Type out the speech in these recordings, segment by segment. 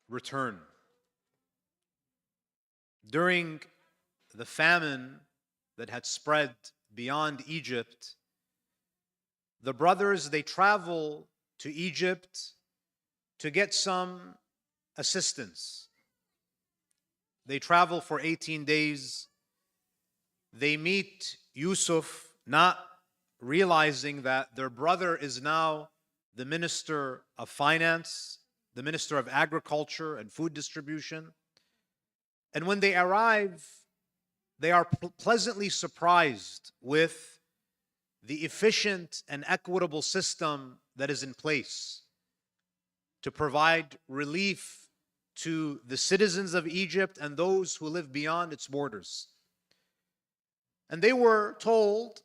return. During the famine that had spread beyond Egypt, the brothers, they travel to Egypt to get some assistance. They travel for 18 days. They meet Yusuf, not realizing that their brother is now the Minister of Finance, the Minister of Agriculture and Food Distribution. And when they arrive, they are pleasantly surprised with the efficient and equitable system that is in place to provide relief to the citizens of Egypt and those who live beyond its borders. And they were told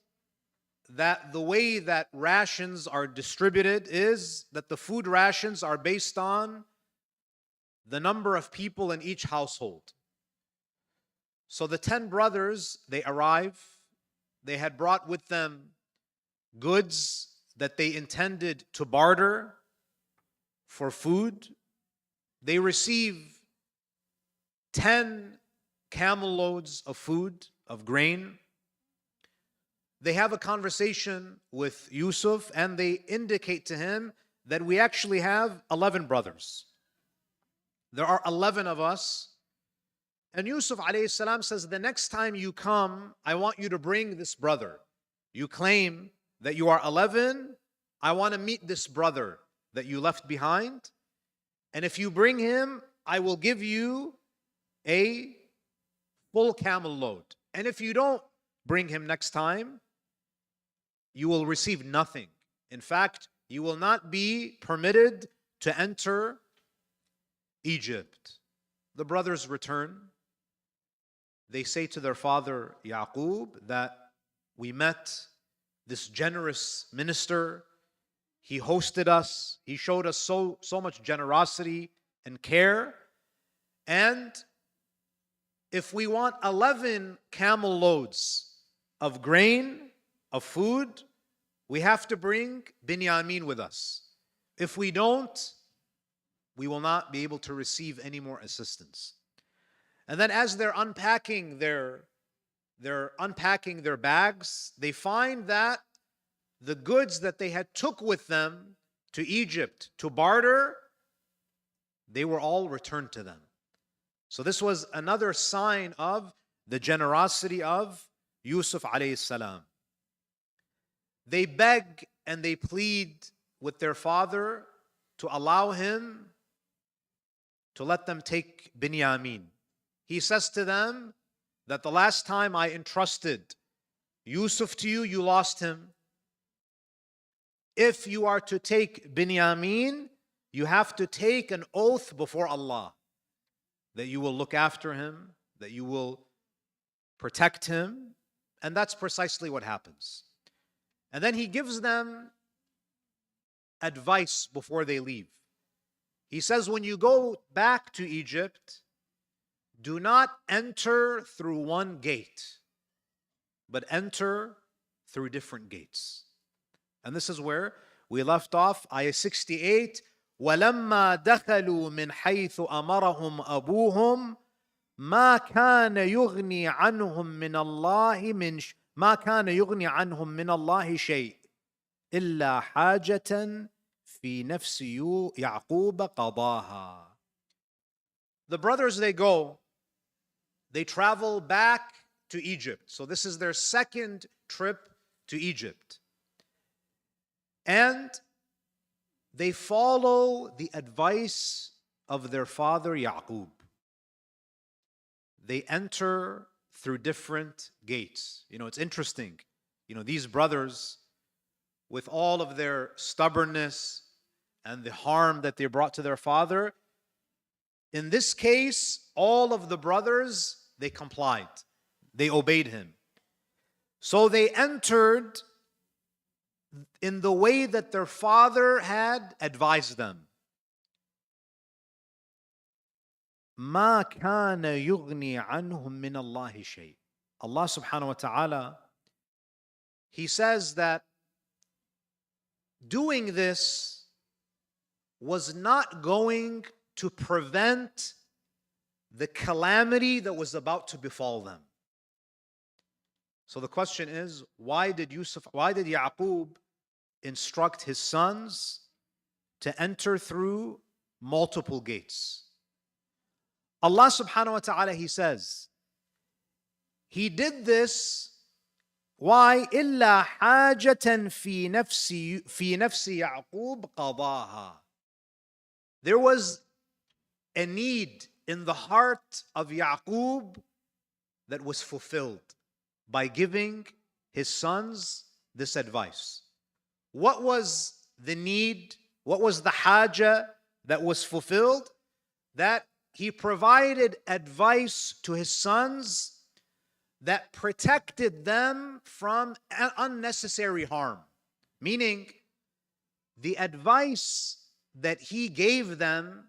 that the way that rations are distributed is that the food rations are based on the number of people in each household. So the 10 brothers, they arrive. They had brought with them goods that they intended to barter for food. They receive 10 camel loads of food, of grain. They have a conversation with Yusuf and they indicate to him that we actually have 11 brothers. There are 11 of us. And Yusuf alayhi salam says, the next time you come, I want you to bring this brother. You claim that you are 11. I want to meet this brother that you left behind. And if you bring him, I will give you a full camel load. And if you don't bring him next time, you will receive nothing. In fact, you will not be permitted to enter Egypt. The brothers return. They say to their father, Yaqub, that we met this generous minister. He hosted us. He showed us so much generosity and care. And if we want 11 camel loads of grain, of food, we have to bring Binyamin with us. If we don't, we will not be able to receive any more assistance. And then as they're unpacking their bags, they find that the goods that they had took with them to Egypt to barter, they were all returned to them. So this was another sign of the generosity of Yusuf alayhi salam. They beg and they plead with their father to allow him to let them take Binyamin. He says to them that the last time I entrusted Yusuf to you, you lost him. If you are to take Binyamin, you have to take an oath before Allah that you will look after him, that you will protect him. And that's precisely what happens. And then he gives them advice before they leave. He says, when you go back to Egypt, do not enter through one gate, but enter through different gates. And this is where we left off, ayah 68. وَلَمَّا دَخَلُوا مِنْ حَيْثُ أَمَرَهُمْ أَبُوهُمْ مَا كَانَ يُغْنِي عَنْهُمْ مِنَ اللَّهِ ما كان يغني عنهم من الله شيء إلا حاجة في نفس يعقوب قضاها. The brothers, they travel back to Egypt. So this is their second trip to Egypt. And they follow the advice of their father Yaqub. They enter through different gates. It's interesting. These brothers, with all of their stubbornness and the harm that they brought to their father, in this case, all of the brothers, they complied. They obeyed him. So they entered in the way that their father had advised them. ما كان يغني عنهم من الله شيء. Allah subhanahu wa ta'ala, He says that doing this was not going to prevent the calamity that was about to befall them. So the question is, why did Yaqub instruct his sons to enter through multiple gates? Allah subhanahu wa ta'ala, He says, He did this. Why? إِلَّا حَاجَةً فِي نَفْسِ يَعْقُوبَ قَضَاهَا. There was a need in the heart of Yaqub that was fulfilled by giving his sons this advice. What was the need? What was the haja that was fulfilled? That he provided advice to his sons that protected them from unnecessary harm. Meaning, the advice that he gave them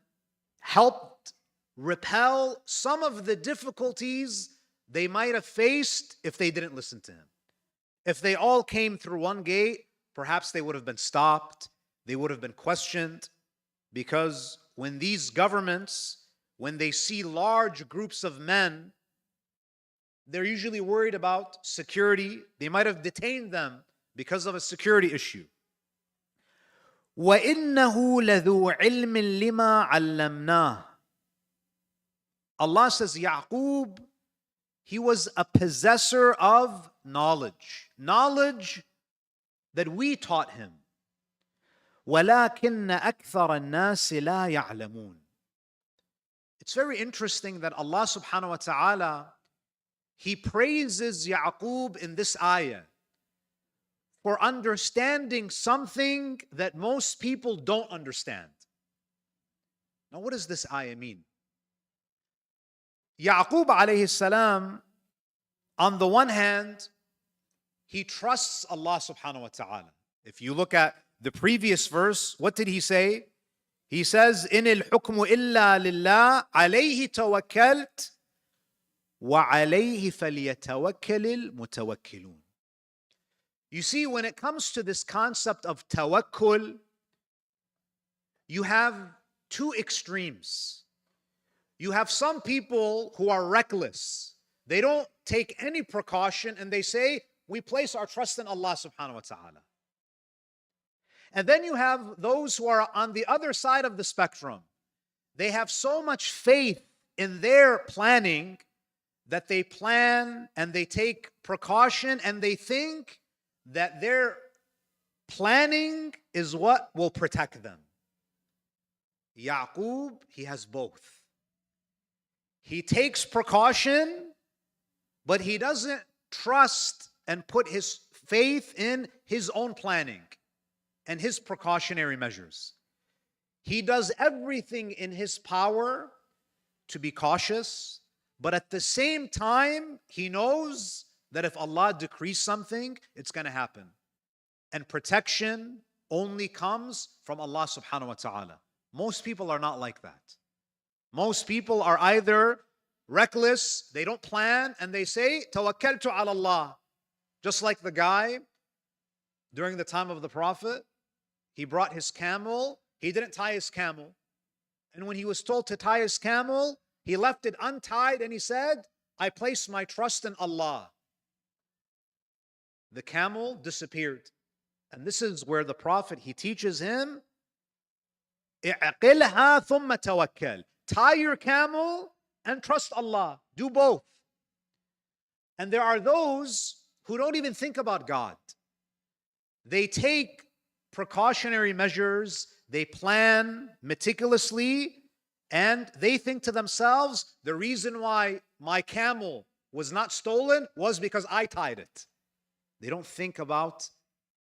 helped repel some of the difficulties they might have faced if they didn't listen to him. If they all came through one gate, perhaps they would have been stopped, they would have been questioned, because when these governments, when they see large groups of men, they're usually worried about security. They might have detained them because of a security issue. وَإِنَّهُ لَذُو عِلْمٍ لِمَا عَلَّمْنَاهُ. Allah says, Yaqub, he was a possessor of knowledge. Knowledge that we taught him. وَلَكِنَّ أَكْثَرَ النَّاسِ لَا يَعْلَمُونَ. It's very interesting that Allah subhanahu wa ta'ala, He praises Yaqub in this ayah for understanding something that most people don't understand. Now, what does this ayah mean? Yaqub alayhi salam, on the one hand, he trusts Allah subhanahu wa ta'ala. If you look at the previous verse, what did he say? He says, إِنِ الْحُكْمُ إِلَّا لِلَّهِ عَلَيْهِ تَوَكَّلْتُ وَعَلَيْهِ فَلْيَتَوَكَّلِ الْمُتَوَكِّلُونَ. You see, when it comes to this concept of tawakkul, you have two extremes. You have some people who are reckless. They don't take any precaution and they say, we place our trust in Allah subhanahu wa ta'ala. And then you have those who are on the other side of the spectrum. They have so much faith in their planning that they plan and they take precaution and they think that their planning is what will protect them. Yaqub, he has both. He takes precaution, but he doesn't trust and put his faith in his own planning and his precautionary measures. He does everything in his power to be cautious, but at the same time, he knows that if Allah decrees something, it's going to happen. And protection only comes from Allah subhanahu wa ta'ala. Most people are not like that. Most people are either reckless, they don't plan, and they say, Tawakkaltu ala Allah. Just like the guy during the time of the Prophet, he brought his camel, he didn't tie his camel. And when he was told to tie his camel, he left it untied and he said, I place my trust in Allah. The camel disappeared. And this is where the Prophet, he teaches him, اعقلها ثم توكل. Tie your camel and trust Allah. Do both. And there are those who don't even think about God. They take precautionary measures, they plan meticulously, and they think to themselves, the reason why my camel was not stolen was because I tied it. They don't think about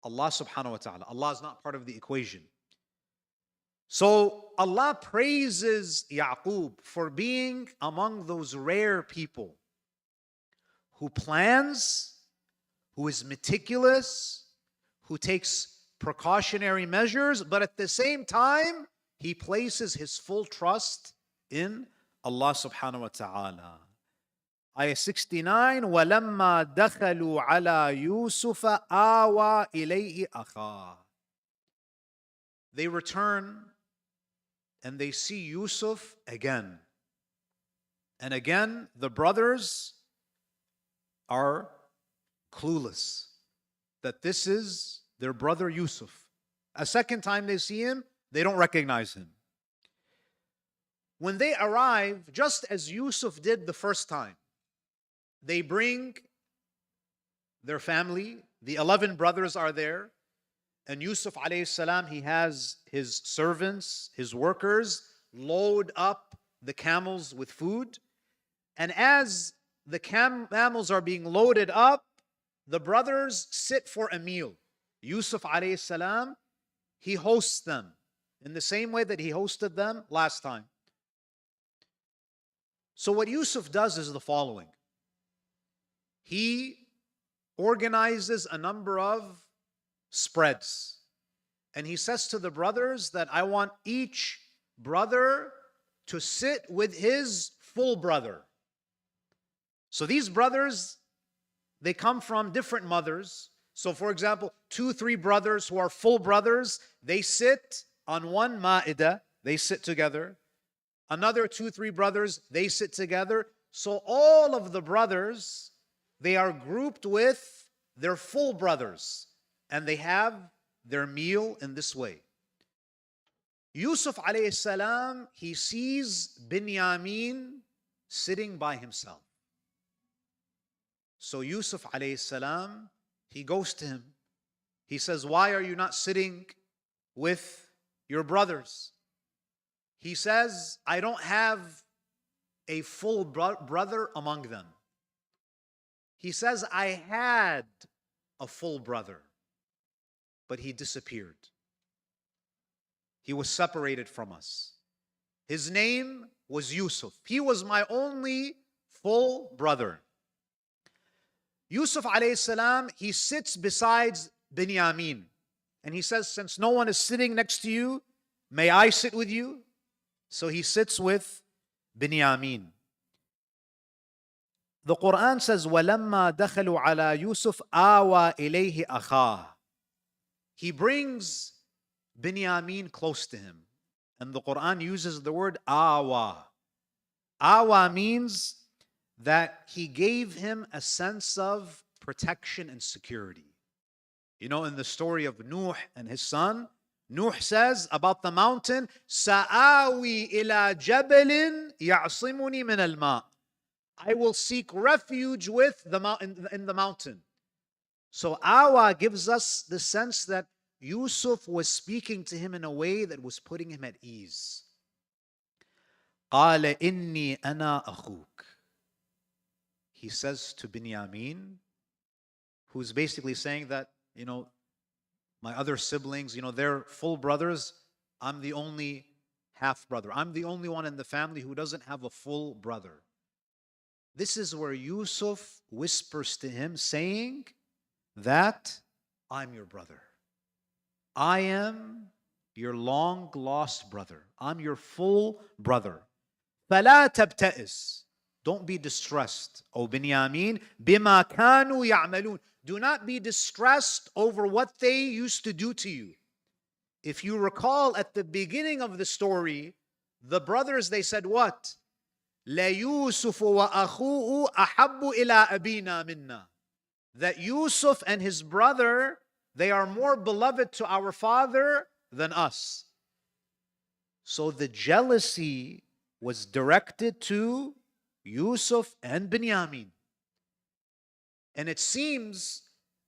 Allah subhanahu wa ta'ala. Allah is not part of the equation. So Allah praises Yaqub for being among those rare people who plans, who is meticulous, who takes precautionary measures, but at the same time, he places his full trust in Allah subhanahu wa ta'ala. Ayah 69, وَلَمَّا دَخَلُوا عَلَى يُوسُفَ آوَى إِلَيْهِ أَخَاهُ. They return and they see Yusuf again. And again, the brothers are clueless that this is their brother Yusuf. A second time they see him, they don't recognize him. When they arrive, just as Yusuf did the first time, they bring their family. The 11 brothers are there. And Yusuf alayhi salam, he has his servants, his workers, load up the camels with food. And as the camels are being loaded up, the brothers sit for a meal. Yusuf alayhi salam, he hosts them in the same way that he hosted them last time. So what Yusuf does is the following. He organizes a number of spreads. And he says to the brothers that I want each brother to sit with his full brother. So these brothers, they come from different mothers. So for example, 2-3 brothers who are full brothers, they sit on one ma'idah, they sit together. Another 2-3 brothers, they sit together. So all of the brothers, they are grouped with their full brothers. And they have their meal in this way. Yusuf alayhi salam, he sees Binyamin sitting by himself. So Yusuf alayhi salam, he goes to him. He says, why are you not sitting with your brothers? He says, I don't have a full brother among them. He says, I had a full brother, but he disappeared. He was separated from us. His name was Yusuf. He was my only full brother. Yusuf alayhi salam, he sits beside Binyamin. And he says, since no one is sitting next to you, may I sit with you? So he sits with Binyamin. The Quran says, وَلَمَّا دَخَلُوا عَلَى يُوسُفَ آوَى إِلَيْهِ أَخَاهُ. He brings Binyamin close to him. And the Quran uses the word awa. Awa means that he gave him a sense of protection and security. You know, in the story of Nuh and his son, Nuh says about the mountain, سَآوِي إِلَى جَبَلٍ يَعْصِمُنِي مِنَ الْمَاءِ. I will seek refuge with in the mountain. So awa gives us the sense that Yusuf was speaking to him in a way that was putting him at ease. قَالَ إِنِّي أَنَا أَخُوكَ. He says to Binyamin, who's basically saying that, you know, my other siblings, you know, they're full brothers. I'm the only half brother. I'm the only one in the family who doesn't have a full brother. This is where Yusuf whispers to him, saying that I'm your brother. I am your long lost brother. I'm your full brother. فَلَا تَبْتَئِسْ. Don't be distressed, O Binyamin, بِمَا كَانُوا يَعْمَلُونَ. Do not be distressed over what they used to do to you. If you recall at the beginning of the story, the brothers, they said what? لَيُوسُفُ وَأَخُوهُ أَحَبُّ إِلَىٰ أَبِينَا مِنَّا. That Yusuf and his brother, they are more beloved to our father than us. So the jealousy was directed to Yusuf and Binyamin. And it seems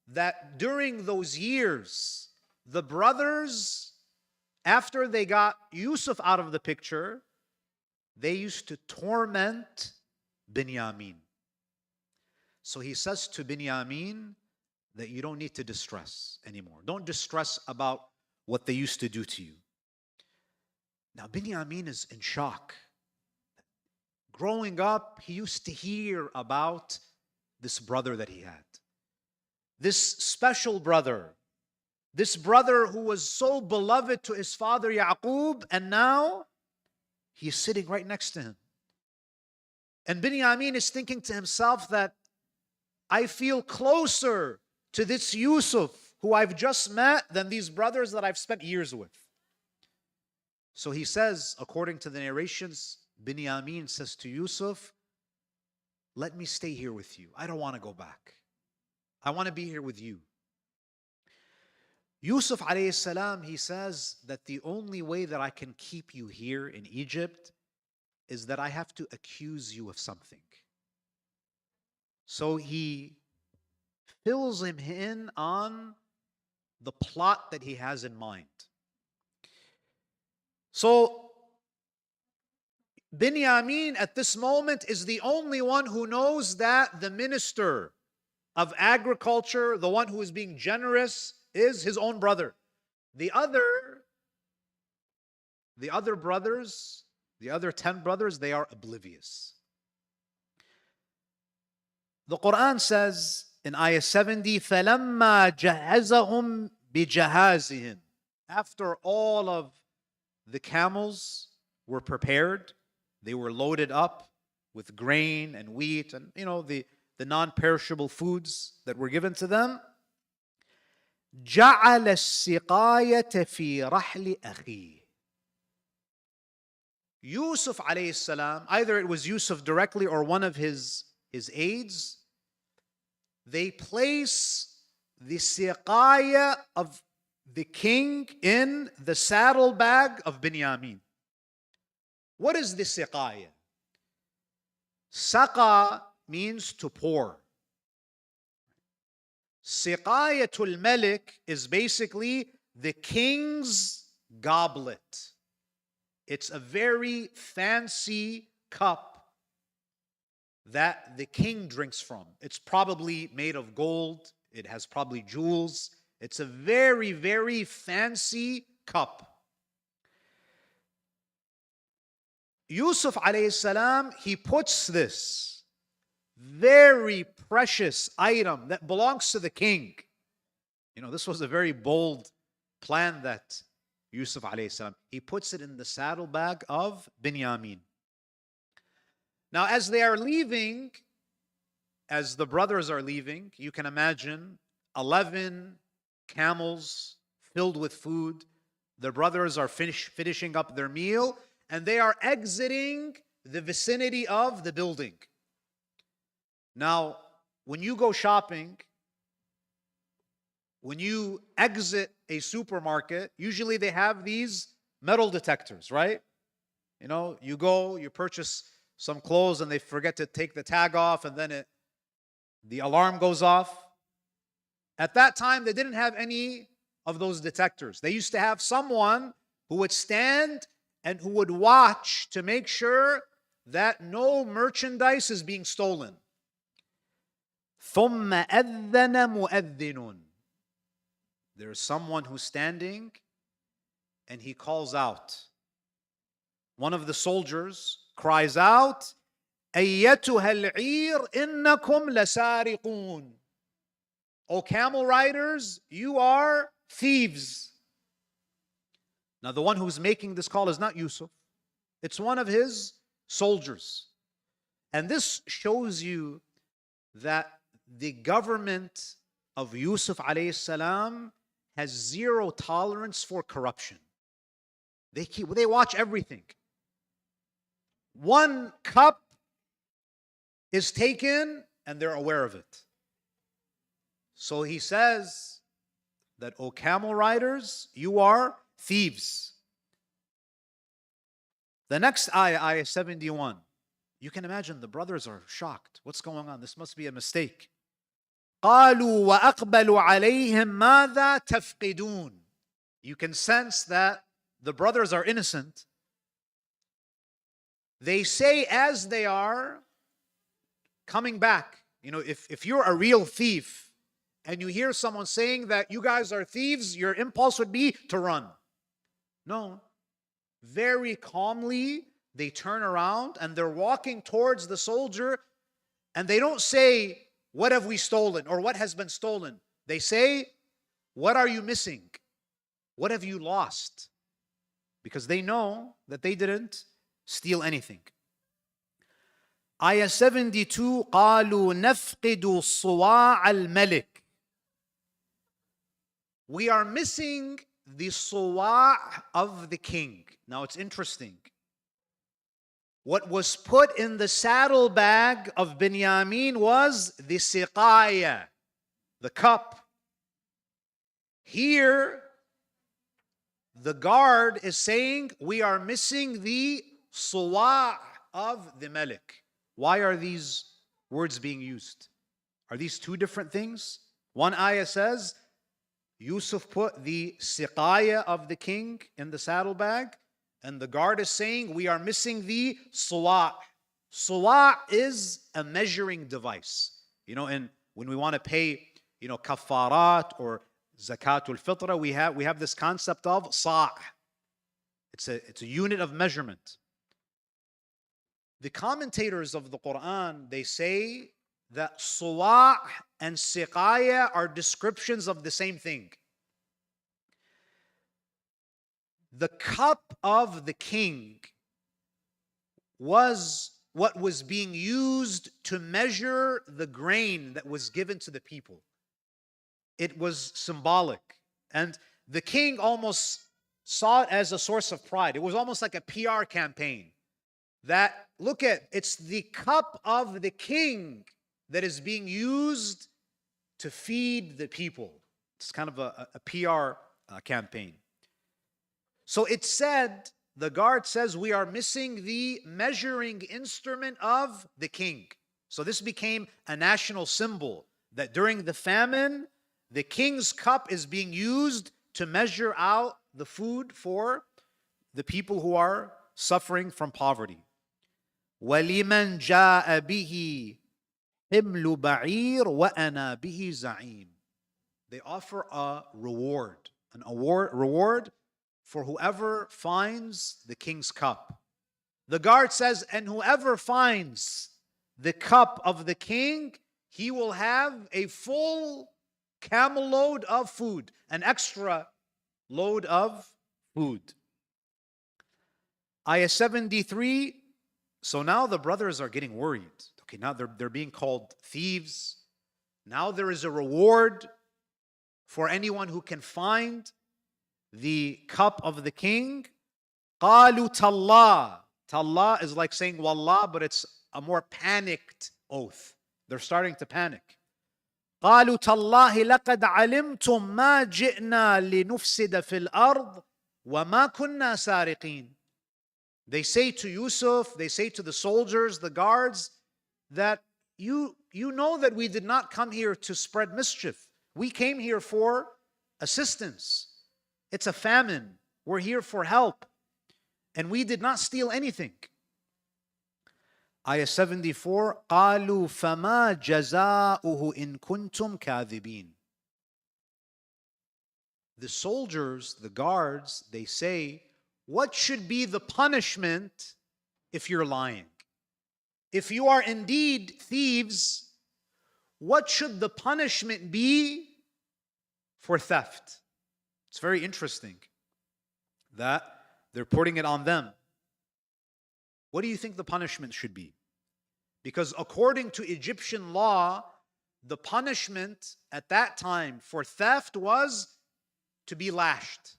that during those years, the brothers, after they got Yusuf out of the picture, they used to torment Binyamin. So he says to Binyamin that you don't need to distress anymore. Don't distress about what they used to do to you. Now Binyamin is in shock. Growing up, he used to hear about this brother that he had. This special brother. This brother who was so beloved to his father Yaqub, and now he's sitting right next to him. And Binyamin is thinking to himself that I feel closer to this Yusuf who I've just met than these brothers that I've spent years with. So he says, according to the narrations, Binyamin says to Yusuf, let me stay here with you. I don't want to go back. I want to be here with you. Yusuf alayhi salam, he says that the only way that I can keep you here in Egypt is that I have to accuse you of something. So he fills him in on the plot that he has in mind. So Binyamin at this moment is the only one who knows that the minister of agriculture, the one who is being generous, is his own brother. The other brothers, the other 10 brothers, they are oblivious. The Quran says in ayah 70, فَلَمَّا جَهَّزَهُمْ بِجَهَازِهِمْ. After all of the camels were prepared, they were loaded up with grain and wheat and, the non-perishable foods that were given to them. جَعَلَ السِّقَايَةَ فِي رَحْلِ أَخِيهِ. Yusuf alayhi salam, either it was Yusuf directly or one of his aides, they place the siqaya of the king in the saddlebag of Binyamin. What is the siqaya? Saqa means to pour. Siqayatul Malik is basically the king's goblet. It's a very fancy cup that the king drinks from. It's probably made of gold. It has probably jewels. It's a very, very fancy cup. Yusuf alayhi salam, he puts this very precious item that belongs to the king. This was a very bold plan that Yusuf alayhi salam, he puts it in the saddlebag of Binyamin. Now, as they are leaving, as the brothers are leaving, you can imagine 11 camels filled with food. The brothers are finishing up their meal, and they are exiting the vicinity of the building. Now, when you go shopping, when you exit a supermarket, usually they have these metal detectors, right? You go, you purchase some clothes and they forget to take the tag off, and then the alarm goes off. At that time, they didn't have any of those detectors. They used to have someone who would stand and who would watch to make sure that no merchandise is being stolen. ثُمَّ أَذَّنَ مُؤَذِّنٌ. There's someone who's standing and he calls out. One of the soldiers cries out, أَيَّتُهَا الْعِيرُ إِنَّكُمْ لَسَارِقُونَ. O camel riders, you are thieves. Now the one who's making this call is not Yusuf. It's one of his soldiers. And this shows you that the government of Yusuf alayhi salam has zero tolerance for corruption. They watch everything. One cup is taken and they're aware of it. So he says that, O camel riders, you are thieves. The next ayah 71. You can imagine the brothers are shocked. What's going on? This must be a mistake. قَالُوا وَأَقْبَلُوا عَلَيْهِمْ مَاذَا تَفْقِدُونَ. You can sense that the brothers are innocent. They say as they are coming back. If you're a real thief and you hear someone saying that you guys are thieves, your impulse would be to run. No. Very calmly, they turn around and they're walking towards the soldier, and they don't say, what have we stolen or what has been stolen? They say, what are you missing? What have you lost? Because they know that they didn't steal anything. Ayah 72, قَالُوا نَفْقِدُ صُوَاعَ الْمَلِكِ. We are missing the suwa' of the king. Now it's interesting. What was put in the saddlebag of Binyamin was the siqaya, the cup. Here, the guard is saying, we are missing the suwa' of the malik. Why are these words being used? Are these two different things? One ayah says, Yusuf put the siqaya of the king in the saddlebag, and the guard is saying, we are missing the suwa'. Suwa' is a measuring device. And when we want to pay, kafarat or zakatul fitra, we have this concept of sa'. It's a unit of measurement. The commentators of the Quran, they say that suwa' and siqaya are descriptions of the same thing. The cup of the king was what was being used to measure the grain that was given to the people. It was symbolic. And the king almost saw it as a source of pride. It was almost like a PR campaign. That, look at, it's the cup of the king that is being used to feed the people. It's kind of a PR campaign. So it said, the guard says, we are missing the measuring instrument of the king. So this became a national symbol that during the famine, the king's cup is being used to measure out the food for the people who are suffering from poverty. وَلِمَنْ جَاءَ بِهِ حِمْلُ بَعِيرٍ وَأَنَا بِهِ زَعِيمٌ. They offer a reward, reward for whoever finds the king's cup. The guard says, and whoever finds the cup of the king, he will have a full camel load of food, an extra load of food. Ayah 73. So now the brothers are getting worried. Okay, now they're being called thieves. Now there is a reward for anyone who can find the cup of the king. قَالُوا تَاللَّهِ. Tallah is like saying wallah, but it's a more panicked oath. They're starting to panic. قَالُوا تَاللَّهِ لَقَدْ عَلِمْتُمْ مَا جِئْنَا لِنُفْسِدَ فِي الْأَرْضِ وَمَا كُنَّا سَارِقِينَ. They say to Yusuf, they say to the soldiers, the guards, that you know that we did not come here to spread mischief. We came here for assistance. It's a famine. We're here for help. And we did not steal anything. Ayah 74, قَالُوا فَمَا جَزَاؤُهُ إِن كُنْتُمْ كَاذِبِينَ. The soldiers, the guards, they say, what should be the punishment if you're lying? If you are indeed thieves, what should the punishment be for theft? It's very interesting that they're putting it on them. What do you think the punishment should be? Because according to Egyptian law, the punishment at that time for theft was to be lashed.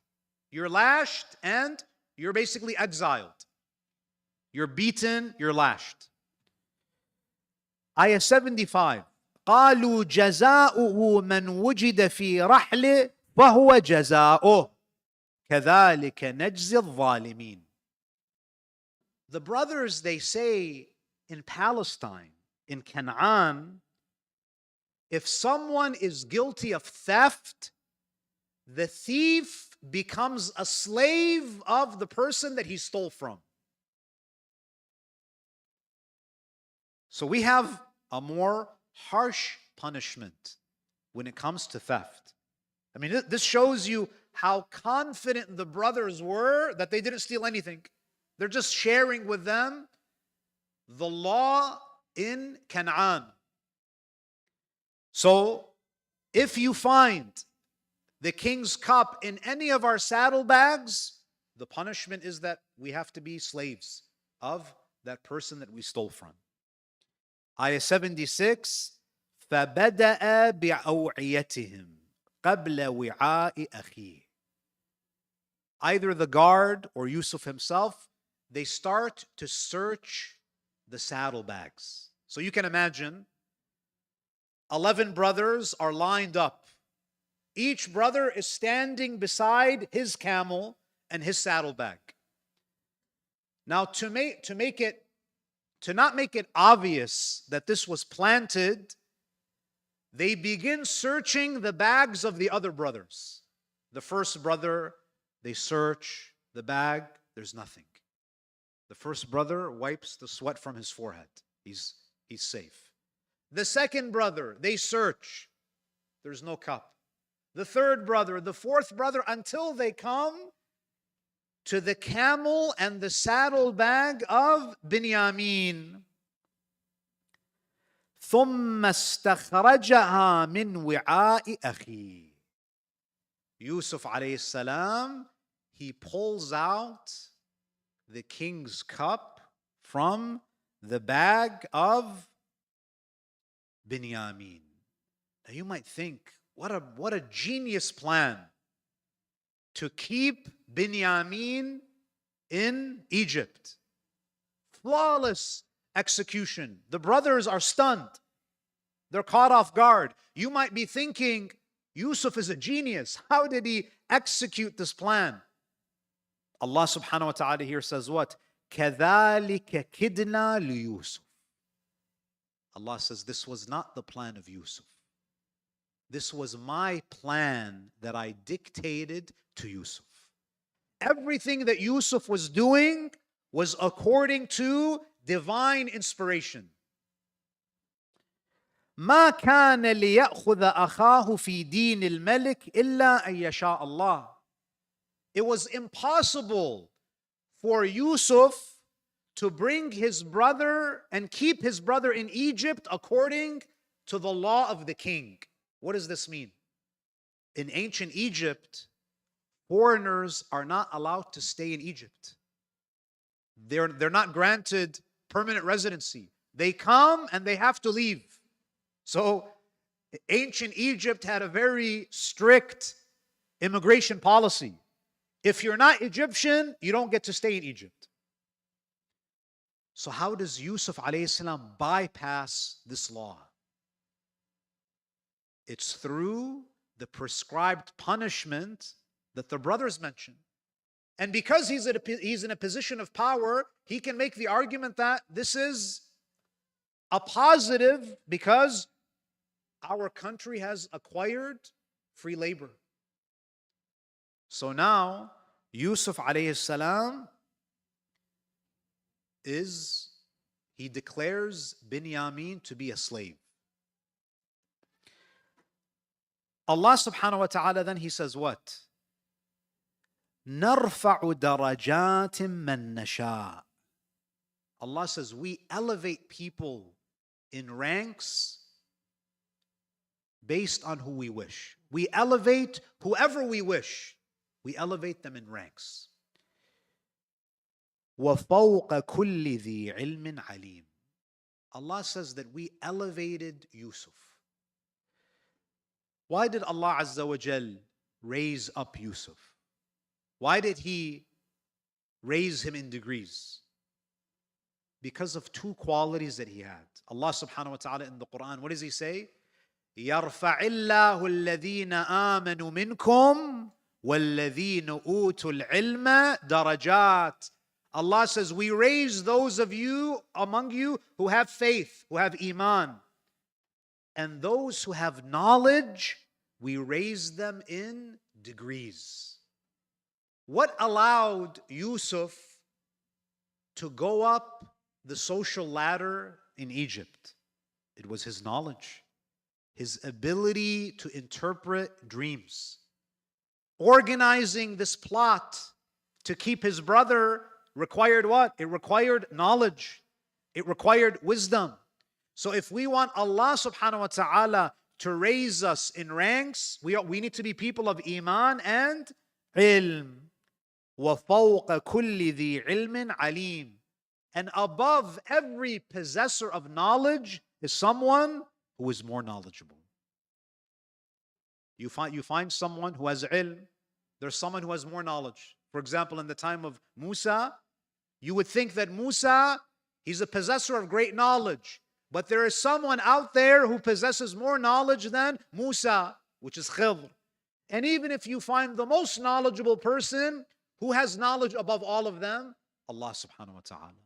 You're lashed and you're basically exiled. You're beaten, you're lashed. Ayah 75. قالوا جزاؤه من وجد في رحله فهو جزاؤه كذلك نجزي الظالمين. The brothers, they say in Palestine, in Canaan, if someone is guilty of theft, the thief becomes a slave of the person that he stole from. So we have a more harsh punishment when it comes to theft. I mean, this shows you how confident the brothers were that they didn't steal anything. They're just sharing with them the law in Canaan. So, if you find the king's cup in any of our saddlebags, the punishment is that we have to be slaves of that person that we stole from. Ayah 76, فَبَدَأَ بِأَوْعِيَتِهِمْ قَبْلَ وِعَاءِ أَخِيهِ. either the guard or Yusuf himself, they start to search the saddlebags. So you can imagine 11 brothers are lined up. Each brother is standing beside his camel and his saddlebag. Now, to not make it obvious that this was planted, they begin searching the bags of the other brothers. The first brother, they search the bag, there's nothing. The first brother wipes the sweat from his forehead. He's safe. The second brother, they search. There's no cup. The third brother, the fourth brother, until they come to the camel and the saddlebag of Binyamin. ثم استخرجها من وعاء أخيه. Yusuf alayhi salam, he pulls out the king's cup from the bag of Binyamin. Now you might think, what a genius plan to keep Binyamin in Egypt. Flawless execution. The brothers are stunned. They're caught off guard. You might be thinking, Yusuf is a genius. How did he execute this plan? Allah subhanahu wa ta'ala here says what? كَذَلِكَ كِدْنَا لِيُوسُف. Allah says this was not the plan of Yusuf. This was my plan that I dictated to Yusuf. Everything that Yusuf was doing was according to divine inspiration. ما كان ليأخذ أخاه في دين الملك إلا أن يشاء الله. It was impossible for Yusuf to bring his brother and keep his brother in Egypt according to the law of the king. What does this mean? In ancient Egypt, foreigners are not allowed to stay in Egypt. They're not granted permanent residency. They come and they have to leave. So ancient Egypt had a very strict immigration policy. If you're not Egyptian, you don't get to stay in Egypt. So how does Yusuf alayhi salam bypass this law? It's through the prescribed punishment that the brothers mention. And because he's in a position of power, he can make the argument that this is a positive because our country has acquired free labor. So now, Yusuf alayhi salam he declares Binyamin to be a slave. Allah subhanahu wa ta'ala then he says what? نَرْفَعُ دَرَجَاتٍ مَّن نَشَاءُ. Allah says we elevate people in ranks based on who we wish. We elevate whoever we wish. We elevate them in ranks. وَفَوْقَ كُلِّ ذِي عِلْمٍ عَلِيمٍ. Allah says that we elevated Yusuf. Why did Allah Azza wa Jal raise up Yusuf? Why did He raise him in degrees? Because of two qualities that he had. Allah subhanahu wa ta'ala in the Quran, what does He say? يَرْفَعِ اللَّهُ الَّذِينَ آمَنُوا مِنْكُمْ وَالَّذِينَ أُوتُوا الْعِلْمَ دَرَجَاتٍ. Allah says, we raise those of you among you who have faith, who have iman. And those who have knowledge, we raise them in degrees. What allowed Yusuf to go up the social ladder in Egypt? It was his knowledge, his ability to interpret dreams. Organizing this plot to keep his brother required what? It required knowledge. It required wisdom. So if we want Allah subhanahu wa ta'ala to raise us in ranks, we need to be people of iman and ilm. وَفَوْقَ كُلِّ ذِي عِلْمٍ عَلِيمٍ. And above every possessor of knowledge is someone who is more knowledgeable. You find someone who has ilm, there's someone who has more knowledge. For example, in the time of Musa, you would think that Musa, he's a possessor of great knowledge. But there is someone out there who possesses more knowledge than Musa, which is Khidr. And even if you find the most knowledgeable person who has knowledge above all of them, Allah subhanahu wa ta'ala.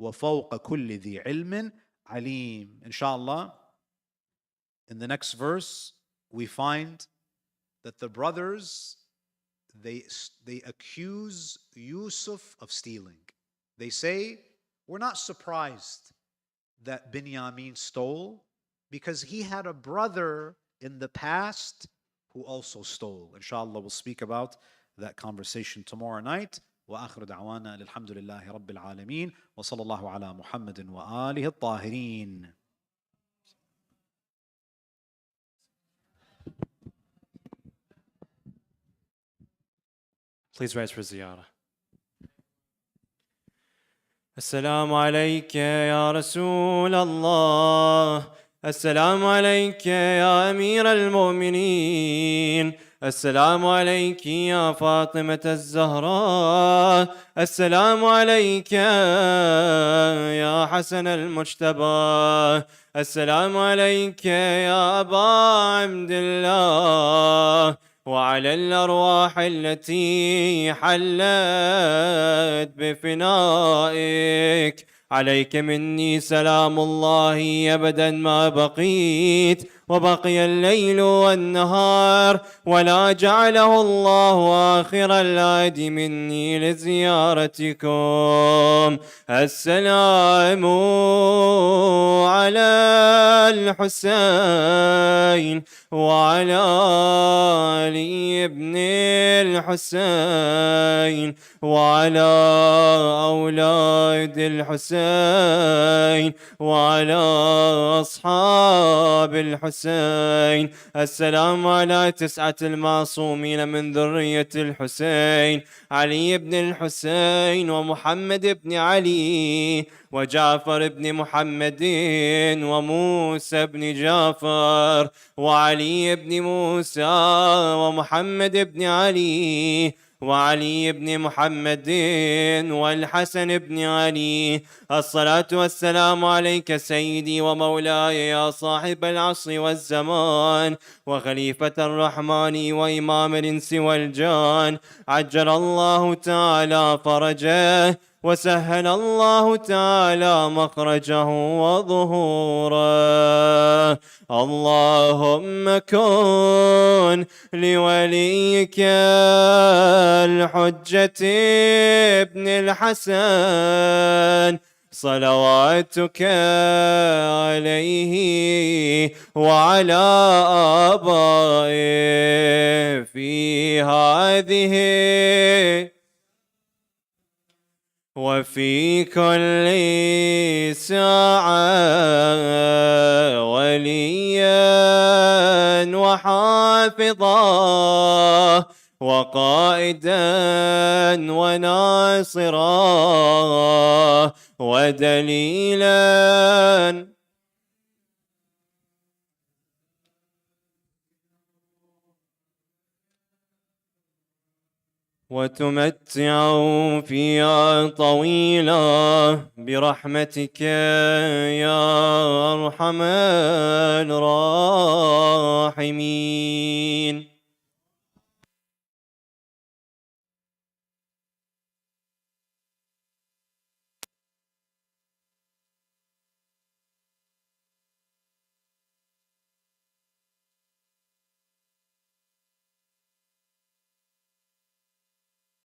وَفَوْقَ كُلِّ ذِي عِلْمٍ عَلِيمٍ. Inshallah, in the next verse, we find that the brothers, they accuse Yusuf of stealing. They say, we're not surprised that Binyamin stole because he had a brother in the past who also stole. Inshallah, we'll speak about that conversation tomorrow night. وآخر دعوانا الحمد لله رب العالمين وصلى الله على محمد وآله الطاهرين. Please rise for ziyarah. السلام عليك يا رسول الله، السلام عليك يا أمير المؤمنين، السلام عليك يا فاطمة الزهراء، السلام عليك يا حسن المجتبى، السلام عليك يا أبا عبد الله، وعلى الأرواح التي حلت بفنائك. عليك مني سلام الله أبدا ما بقيت، وبقي الليل والنهار، ولا جعله الله آخر العهد مني لزيارتكم. السلام على الحسين وعلى علي بن الحسين وعلى أولاد الحسين وعلى أصحاب الحسين. السلام على 9 المعصومين من ذرية الحسين، علي بن الحسين ومحمد بن علي وجعفر بن محمد وموسى بن جعفر وعلي بن موسى ومحمد بن علي وعلي بن محمد والحسن بن علي. الصلاة والسلام عليك سيدي ومولاي يا صاحب العصر والزمان وخليفة الرحمن وإمام الإنس والجان. عجل الله تعالى فرجه وسهل الله تعالى مخرجه وظهوره. اللهم كن لوليك الحجة ابن الحسن صلواتك عليه وعلى آبائه في هذه وفي كل ساعة وليا وحافظا وقائدا وناصرا ودليلا وتمتع فيها طويلا برحمتك يا أرحم الراحمين.